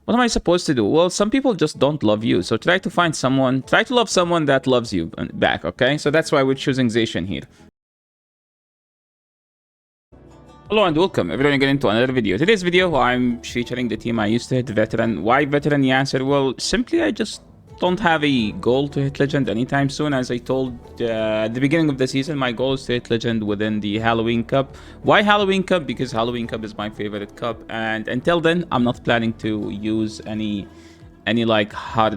What am I supposed to do? Well, some people just don't love you. So try to find someone, try to love someone that loves you back, okay? So that's why we're choosing Zacian here. Hello and welcome everyone again into another video. Today's video, I'm featuring the team I used to hit Veteran. Why Veteran? The answer, well, simply I just don't have a goal to hit Legend anytime soon. As I told at the beginning of the season, my goal is to hit Legend within the Halloween Cup. Why Halloween Cup? Because Halloween Cup is my favorite cup, and until then, I'm not planning to use any like try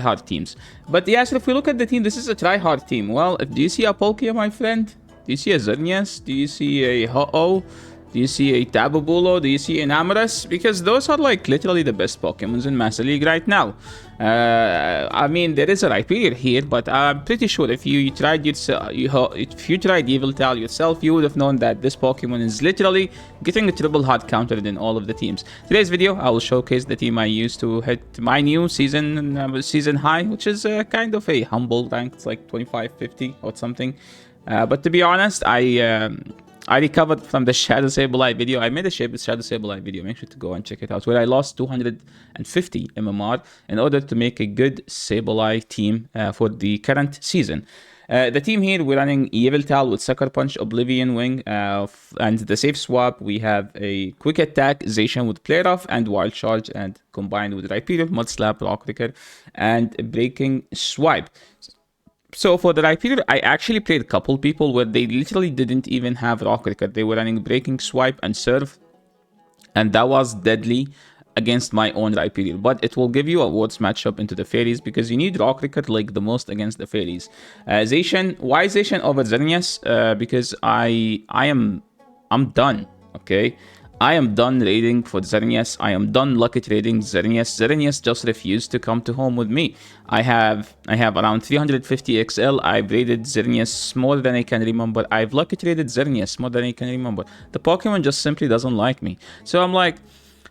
hard teams. But yes, if we look at the team, this is a try hard team. Well, do you see a Palkia, my friend? Do you see a Xerneas? Do you see a Ho-Oh? Do you see a Tababulo? Do you see an Amoras? Because those are like literally the best Pokemons in Master League right now. I mean, there is a Rhyperior here, but I'm pretty sure if you tried Yveltal yourself, you would have known that this Pokemon is literally getting a triple hard countered in all of the teams. Today's video, I will showcase the team I used to hit my new season high, which is kind of a humble rank. It's like 25-50 or something. But to be honest, I recovered from the Shadow Sableye video. I made a Shadow Sableye video. Make sure to go and check it out, where I lost 250 MMR in order to make a good Sableye team for the current season. The team here, we're running Yveltal with Sucker Punch, Oblivion Wing, and the safe swap, we have a Quick Attack, Zacian with Play Rough, and Wild Charge, and combined with Rhyperior, Mud Slap, Rock Licker, and Breaking Swipe. So for the Rhyperior, I actually played a couple people where they literally didn't even have Rock Licker. They were running Breaking Swipe and Surf, and that was deadly against my own Rhyperior. But it will give you a worse matchup into the Fairies, because you need Rock Licker like the most against the Fairies. Zacian, why Zacian over Xerneas? Because I'm done, okay? I am done raiding for Xerneas. I am done lucky trading Xerneas. Xerneas just refused to come to home with me. I have around 350 XL. I've raided Xerneas more than I can remember. I've lucky traded Xerneas more than I can remember. The Pokemon just simply doesn't like me. So I'm like,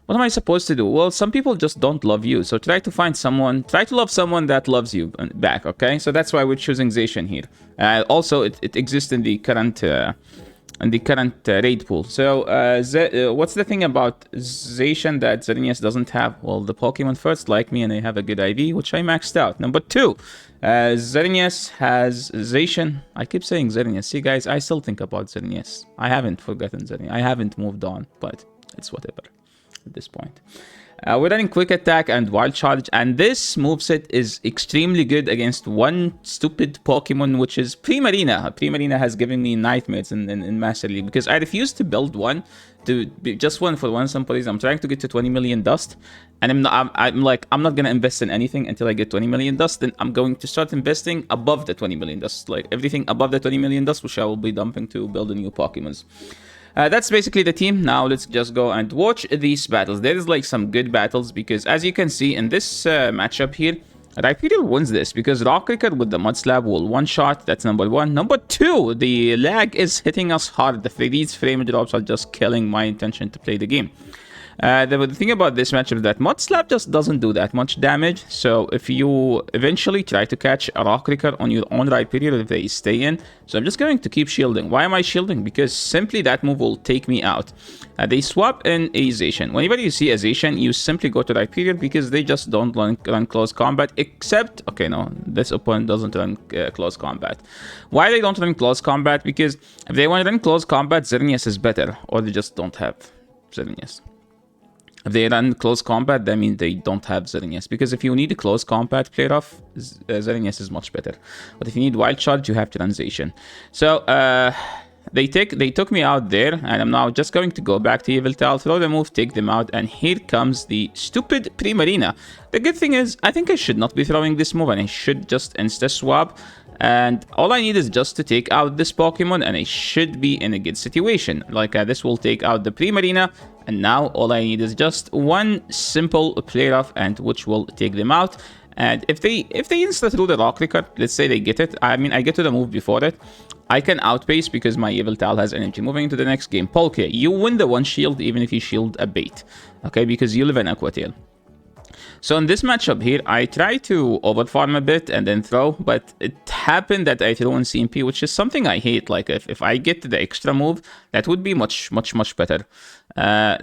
what am I supposed to do? Well, some people just don't love you. So try to find someone, try to love someone that loves you back, okay? So that's why we're choosing Zacian here. Also, it exists in the current raid pool. So what's the thing about Zacian that Xerneas doesn't have? Well, the Pokemon first like me, and I have a good IV, which I maxed out. Number two, Xerneas has Zacian. I keep saying Xerneas. See, guys, I still think about Xerneas. I haven't forgotten Xerneas. I haven't moved on, but it's whatever at this point. We're running Quick Attack and Wild Charge, and this moveset is extremely good against one stupid Pokemon, which is Primarina. Primarina has given me nightmares in Master League, because I refused to build one, to be just one for one simple reason. I'm trying to get to 20 million dust, and I'm like, I'm not going to invest in anything until I get 20 million dust. Then I'm going to start investing above the 20 million dust, like everything above the 20 million dust, which I will be dumping to build a new Pokemons. That's basically the team. Now let's just go and watch these battles. There is like some good battles, because as you can see in this matchup here, Rhyperior wins this because Rock Licker with the Mud Slab will one-shot. That's number one. Number two, the lag is hitting us hard. These frame drops are just killing my intention to play the game. The thing about this matchup is that Mud Slap just doesn't do that much damage. So if you eventually try to catch a Rock Licker on your own Rhyperior, if they stay in, so I'm just going to keep shielding. Why am I shielding? Because simply that move will take me out. They swap in a Zacian. Whenever you see a Zacian, you simply go to Rhyperior, because they just don't run close combat, except, okay, no, this opponent doesn't run close combat. Why they don't run close combat? Because if they want to run close combat, Xerneas is better, or they just don't have Xerneas. If they run close combat, that means they don't have Xerneas. Because if you need a close combat play rough, Xerneas is much better. But if you need Wild Charge, you have to run Zacian. So they took me out there, and I'm now just going to go back to Yveltal, throw the move, take them out, and here comes the stupid Primarina. The good thing is, I think I should not be throwing this move, and I should just insta-swap. And all I need is just to take out this Pokemon, and I should be in a good situation. Like this will take out the Primarina, and now all I need is just one simple play rough, and which will take them out. And if they insta through the Rock Licker, let's say they get it. I mean, I get to the move before it. I can outpace because my Yveltal has energy. Moving into the next game, Palkia, you win the one shield even if you shield a bait, okay? Because you live in Aqua Tail. So in this matchup here, I try to overfarm a bit and then throw, but it happened that I threw in CMP, which is something I hate. Like if I get the extra move, that would be much better.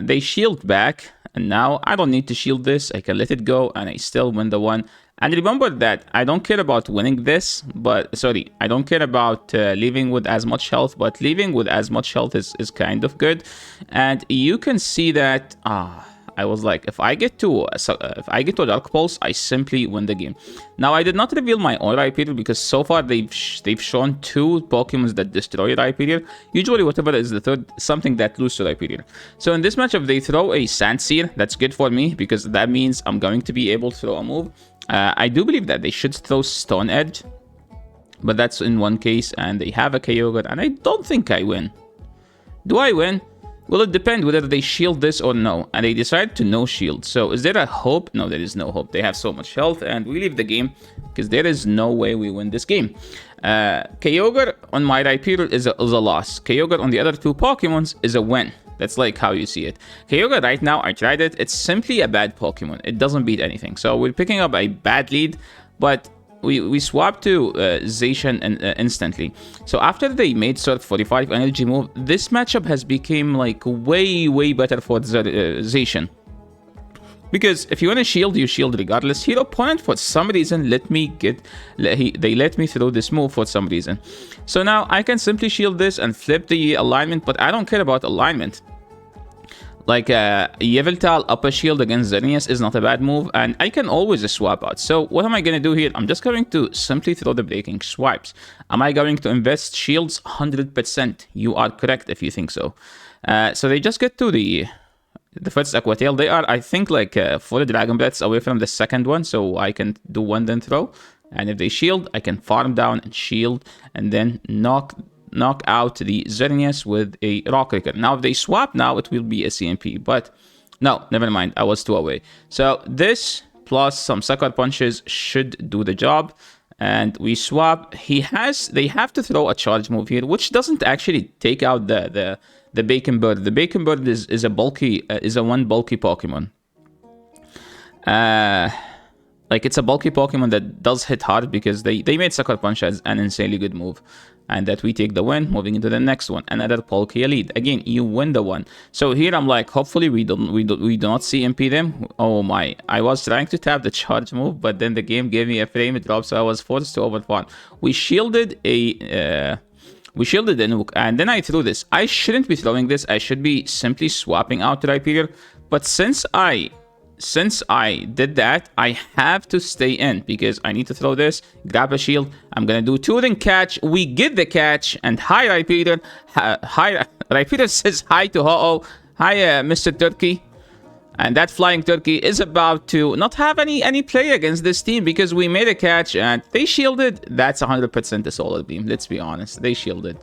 They shield back, and now I don't need to shield this. I can let it go, and I still win the one. And remember that I don't care about winning this, but sorry, I don't care about leaving with as much health, but leaving with as much health is kind of good. And you can see that I was like, if I get to a Dark Pulse, I simply win the game. Now I did not reveal my own Rhyperior because so far they've shown 2 Pokemons that destroy Rhyperior. Usually whatever is the third, something that loses to Rhyperior. So in this matchup they throw a Sandsear. That's good for me because that means I'm going to be able to throw a move. I do believe that they should throw Stone Edge, but that's in one case, and they have a Kyogre, and I don't think I win. Do I win? Well, it depends whether they shield this or no, and they decide to no shield. So is there a hope? No, there is no hope. They have so much health, and we leave the game because there is no way we win this game. Kyogre on my Rhyperior is a loss. Kyogre on the other 2 Pokemons is a win. That's like how you see it. Kyogre right now, I tried it. It's simply a bad Pokemon. It doesn't beat anything. So we're picking up a bad lead, but we swapped to Zacian instantly. So after they made Surf 45 energy move, this matchup has become like way better for Zacian. Because if you want to shield, you shield regardless. Here, opponent for some reason they let me throw this move for some reason. So now I can simply shield this and flip the alignment, but I don't care about alignment. Like Yveltal up a shield against Xerneas is not a bad move, and I can always swap out. So what am I going to do here? I'm just going to simply throw the breaking swipes. Am I going to invest shields? 100%. You are correct if you think so. So they just get to the first Aqua Tail. They are, I think, like 4 Dragon Breaths away from the second one, so I can do one then throw. And if they shield, I can farm down and shield, and then knock out the Xerneas with a Rock Breaker. Now, if they swap now, it will be a CMP, but no, never mind. I was 2 away. So this plus some Sucker Punches should do the job. And we swap. They have to throw a charge move here, which doesn't actually take out the Bacon Bird. The Bacon Bird is a bulky, is a one bulky Pokemon. Like it's a bulky Pokemon that does hit hard because they made Sucker Punch as an insanely good move. And that we take the win, moving into the next one. Another Palkia lead. Again, you win the one. So here I'm like, hopefully we do not CMP them. Oh my! I was trying to tap the charge move, but then the game gave me a frame drop, so I was forced to overfarm. We shielded the Nuke, and then I threw this. I shouldn't be throwing this. I should be simply swapping out Rhyperior. But since I did that, I have to stay in because I need to throw this, grab a shield. I'm gonna do 2 then catch. We get the catch, and hi Rhyperior. Hi Rhyperior says hi to Ho-Oh. Hi Mr. Turkey. And that flying turkey is about to not have any play against this team because we made a catch and they shielded. That's 100% the Solar Beam. Let's be honest. They shielded.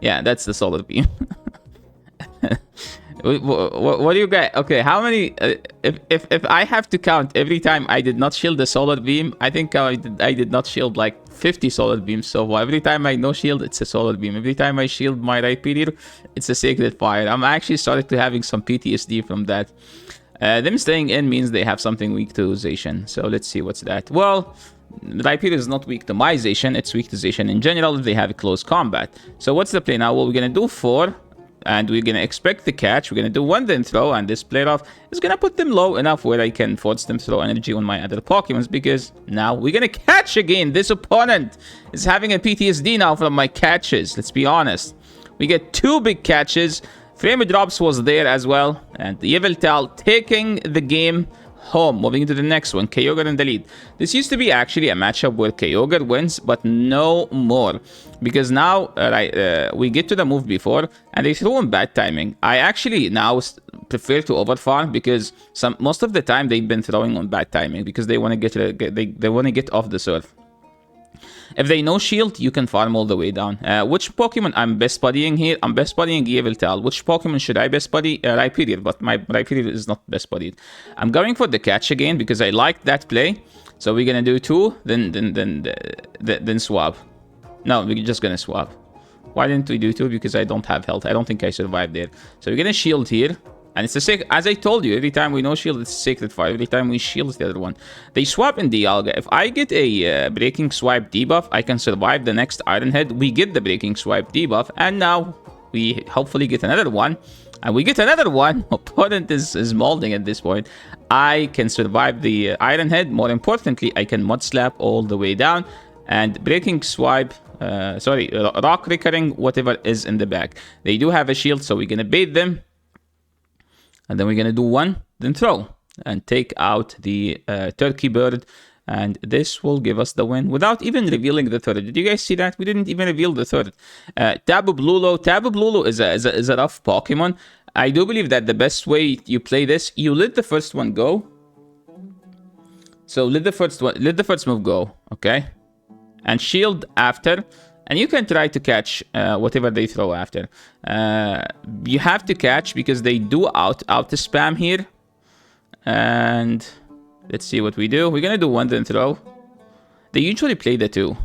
Yeah, that's the Solar Beam. What do you get? Okay, how many? If I have to count every time I did not shield the Solar Beam, I think I did not shield like 50 Solar Beams so far. Every time I no shield, it's a Solar Beam. Every time I shield my Rhyperior, it's a Sacred Fire. I'm actually starting to having some PTSD from that. Them staying in means they have something weak to Zacian. So let's see what's that. Well, Rhyperior is not weak to my Zacian. It's weak to Zacian in general if they have a close combat. So what's the play now? Well, we're gonna do 4. And we're going to expect the catch. We're going to do 1 then throw. And this play off is going to put them low enough where I can force them to throw energy on my other Pokemons. Because now we're going to catch again. This opponent is having a PTSD now from my catches. Let's be honest. We get 2 big catches. Frame drops was there as well. And the Yveltal taking the game home. Moving into the next one. Kyogre in the lead. This used to be actually a matchup where Kyogre wins. But no more. Because now we get to the move before and they throw in bad timing. I actually now prefer to overfarm because most of the time they've been throwing on bad timing because they want to they want to get off the surf. If they no shield, you can farm all the way down. Which Pokemon I'm best buddying here? I'm best buddying Yveltal. Which Pokemon should I best buddy? Rhyperior, but my Rhyperior is not best buddied. I'm going for the catch again because I like that play. So we're gonna do 2, then swap. No, we're just gonna swap. Why didn't we do 2? Because I don't have health. I don't think I survived there. So we're gonna shield here. And it's a sacred, as I told you, every time we no shield, it's a sacred fire. Every time we shield, it's the other one. They swap in Dialga. If I get a breaking swipe debuff, I can survive the next Iron Head. We get the breaking swipe debuff, and now we hopefully get another one. And we get another one. Opponent is molding at this point. I can survive the Iron Head. More importantly, I can Mud Slap all the way down. And breaking swipe, rock recurring, whatever is in the back. They do have a shield, so we're going to bait them. And then we're going to do one, then throw. And take out the turkey bird. And this will give us the win without even revealing the third. Did you guys see that? We didn't even reveal the third. Tabu Blulo. Tabu Blulo is a rough Pokemon. I do believe that the best way you play this, you let the first one go. So let the first move go, okay? And shield after. And you can try to catch whatever they throw after. You have to catch because they do out to spam here. And let's see what we do. We're going to do one then throw. They usually play the two.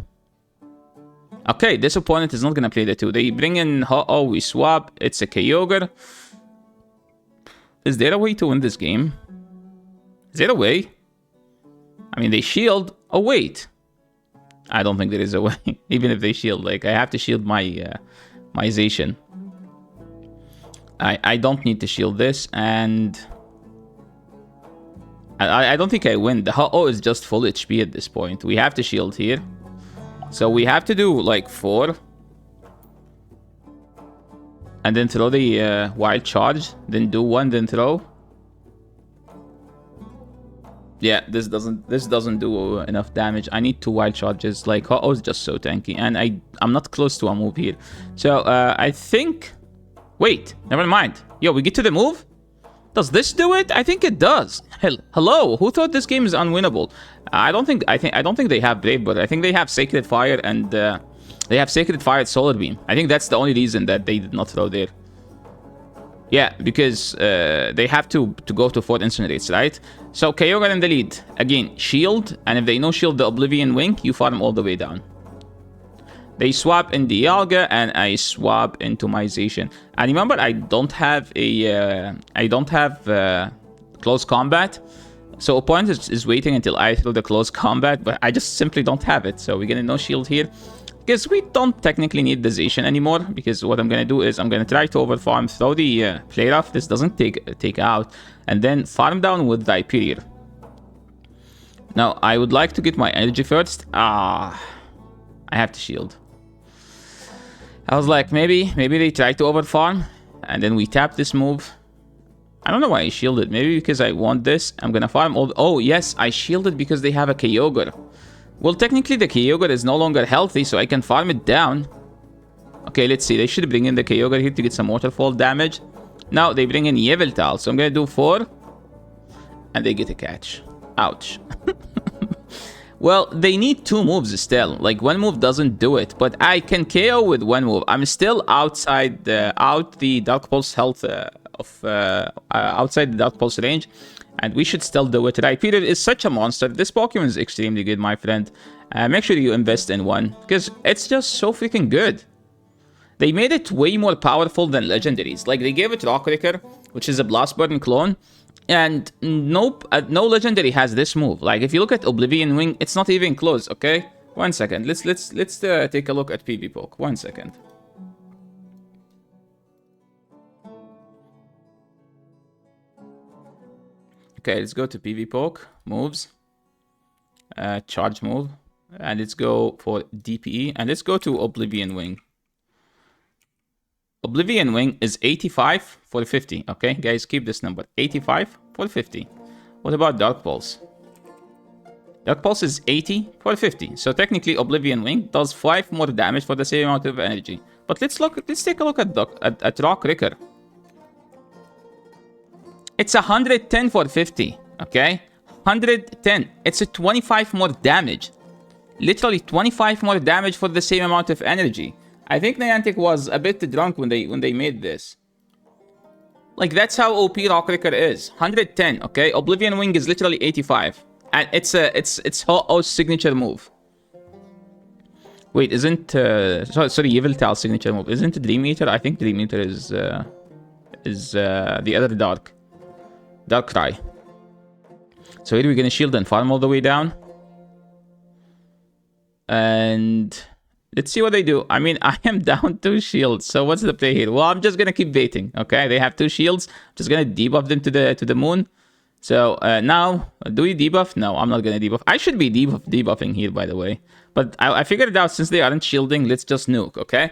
Okay, this opponent is not going to play the two. They bring in Ho-Oh, we swap. It's a Kyogre. Is there a way to win this game? Is there a way? I mean, they shield. Oh, wait. I don't think there is a way. Even if they shield. Like, I have to shield my Zacian. I don't need to shield this. And I don't think I win. The Ho-Oh is just full HP at this point. We have to shield here. So we have to do like 4. And then throw the wild charge. Then do 1, then throw. Yeah, this doesn't do enough damage. I need 2 wild charges. Like, Ho-Oh is just so tanky. And I'm not close to a move here. So I think... Wait, never mind. Yo, we get to the move? Does this do it? I think it does. Hello, who thought this game is unwinnable? I don't think they have Brave Bird. I think they have Sacred Fire and they have Sacred Fire at Solar Beam. I think that's the only reason that they did not throw there. Yeah, because they have to go to 4 Incinerates, right? So Kyogre in the lead. Again, shield, and if they no shield the Oblivion Wing, you farm all the way down. They swap in Dialga, and I swap into my Zacian. And remember, I don't have close combat. So opponent is waiting until I throw the close combat, but I just simply don't have it. So we're gonna no shield here. Because we don't technically need the Zacian anymore. Because what I'm gonna do is I'm gonna try to overfarm, throw the play rough. This doesn't take out. And then farm down with the Hyperior. Now, I would like to get my energy first. I have to shield. I was like, maybe they try to overfarm, and then we tap this move. I don't know why I shielded. Maybe because I want this. I'm gonna farm all... Oh, yes, I shielded because they have a Kyogre. Well, technically, the Kyogre is no longer healthy, so I can farm it down. Okay, let's see. They should bring in the Kyogre here to get some waterfall damage. Now, they bring in Yveltal, so I'm gonna do 4. And they get a catch. Ouch. Well, they need 2 moves still. Like, 1 move doesn't do it, but I can KO with 1 move. I'm still outside the Dark Pulse health outside the Dark Pulse range, and we should still do it. Hyperior is such a monster. This Pokemon is extremely good, my friend. Make sure you invest in one, because it's just so freaking good. They made it way more powerful than legendaries. Like, they gave it Rock Wrecker, which is a Blast Burn clone. And nope, no legendary has this move. Like, if you look at Oblivion Wing, it's not even close. Okay, 1 second. Let's take a look at PvP. 1 second. Okay, let's go to PvP moves, charge move, and let's go for DPE, and let's go to Oblivion Wing. Oblivion Wing is 85 for 50. Okay, guys, keep this number. 85 for 50. What about Dark Pulse? Dark Pulse is 80 for 50. So technically, Oblivion Wing does 5 more damage for the same amount of energy. But let's take a look at Rock Wrecker. It's 110 for 50. Okay, 110. It's a 25 more damage. Literally 25 more damage for the same amount of energy. I think Niantic was a bit drunk when they made this. Like, that's how OP Rock Wrecker is. 110, okay? Oblivion Wing is literally 85. And it's Ho-Oh's signature move. Wait, isn't... sorry, Yveltal's signature move. Isn't Dream Eater? I think Dream Eater is is the other Dark Cry. So here we're gonna shield and farm all the way down. And let's see what they do. I mean, I am down 2 shields. So what's the play here? Well, I'm just gonna keep baiting. Okay, they have 2 shields. I'm just gonna debuff them to the moon. So now, do we debuff? No, I'm not gonna debuff. I should be debuffing here, by the way. But I figured it out, since they aren't shielding, let's just nuke. Okay.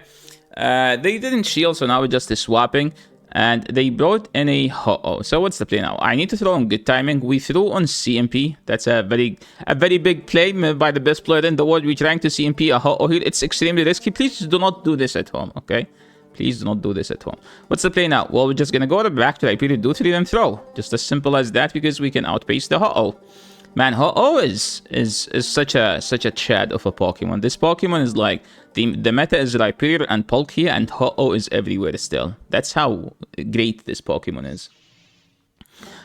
They didn't shield, so now we're just swapping. And they brought in a Ho-Oh. So what's the play now? I need to throw on good timing. We threw on CMP. That's a very big play by the best player in the world. We're trying to CMP a Ho-Oh here. It's extremely risky. Please do not do this at home, okay? Please do not do this at home. What's the play now? Well, we're just gonna go back to Hyperion, do 3, then throw. Just as simple as that, because we can outpace the Ho-Oh. Man, Ho-Oh is such a chad of a Pokemon. This Pokemon is like the meta is Rhyperior and Palkia, and Ho-Oh is everywhere still. That's how great this Pokemon is.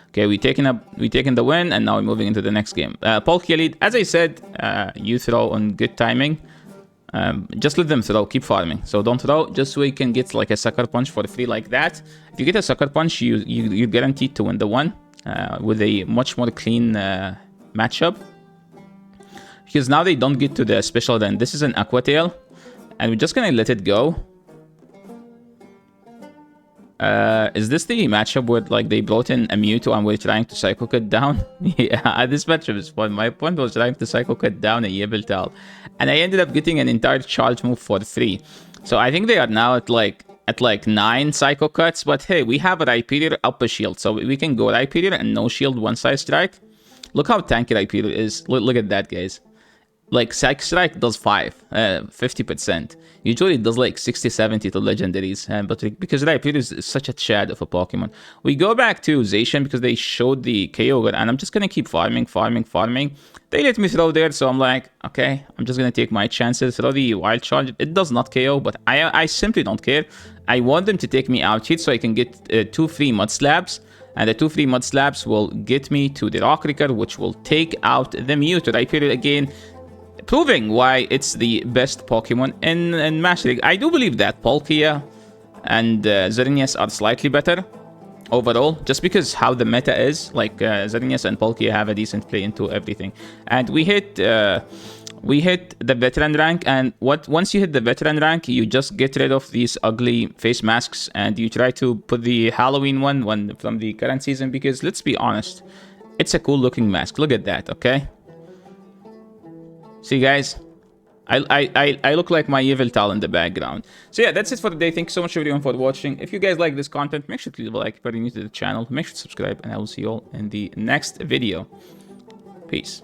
Okay, we taking the win, and now we're moving into the next game. Palkia lead, as I said, you throw on good timing. Just let them throw, keep farming. So don't throw, just so you can get like a sucker punch for free like that. If you get a sucker punch, you're guaranteed to win the one with a much more clean matchup, because now they don't get to the special. Then this is an Aqua Tail, and we're just gonna let it go. Is this the matchup where like they brought in a Mewtwo and we're trying to Psycho Cut down? Yeah, this matchup is fun. My point was trying to Psycho Cut down a Yveltal, and I ended up getting an entire charge move for free. So I think they are now at like 9 Psycho Cuts, but hey, we have a Rhyperior up a shield, so we can go Rhyperior and no shield one side strike. Look how tanky Rhyperior is. Look at that, guys. Like, Psych Strike does 50%. Usually it does like 60-70 to legendaries. But because Rhyperior is such a chad of a Pokemon. We go back to Zacian because they showed the Kyogre, and I'm just going to keep farming. They let me throw there, so I'm like, okay, I'm just going to take my chances. Throw the Wild Charge. It does not KO, but I simply don't care. I want them to take me out here so I can get 2 free Mud Slabs. And the 2 free Mud Slabs will get me to the Rock Wrecker, which will take out the Mewtwo. Rhyperior again, proving why it's the best Pokemon in Master League. I do believe that Palkia and Xerneas are slightly better overall, just because how the meta is. Like, Xerneas and Palkia have a decent play into everything. And we hit the veteran rank, and once you hit the veteran rank, you just get rid of these ugly face masks, and you try to put the Halloween one from the current season, because let's be honest, it's a cool looking mask. Look at that, okay? See, guys, I look like my Yveltal in the background. So yeah, that's it for today. Thank you so much everyone for watching. If you guys like this content, make sure to leave a like if you're new to the channel. Make sure to subscribe, and I will see you all in the next video. Peace.